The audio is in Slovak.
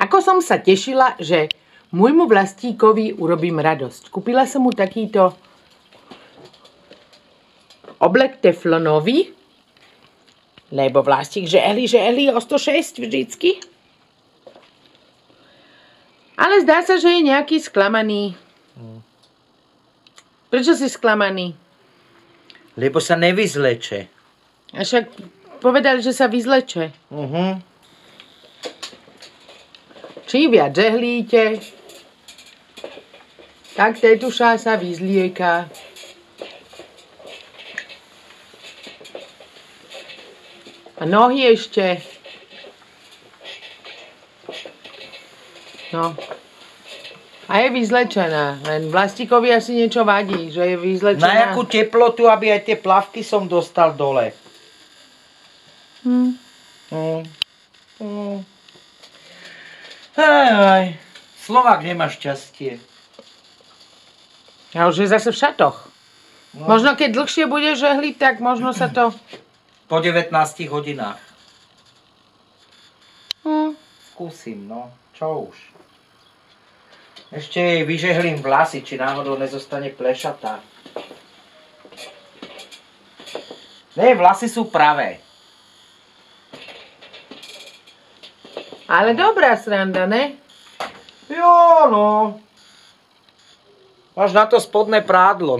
Ako som sa tešila, že môjmu Vlastíkovi urobím radosť. Kúpila som mu takýto oblek teflonový, lebo Vlastík žehli o 106 vždycky. Ale zdá sa, že je nejaký sklamaný. Prečo si sklamaný? Lebo sa nevyzleče. A však povedali, že sa vyzleče. Čím viac žehlíte, tak tetuša sa vyzlieka. A nohy ešte. No. A je vyzlečená. Len Vlastíkovi asi niečo vadí, že je vyzlečená. Na jakú teplotu, aby aj tie plavky som dostal dole. Aj. Slovák nemá šťastie. A už je zase v šatoch. No. Možno keď dlhšie bude žehliť, tak možno sa to... Po 19 hodinách. Skúsim, no. Čo už. Ešte jej vyžehlím vlasy, či náhodou nezostane plešatá. Ne, vlasy sú pravé. Ale dobrá sranda, ne? Jo, no. Máš na to spodné prádlo.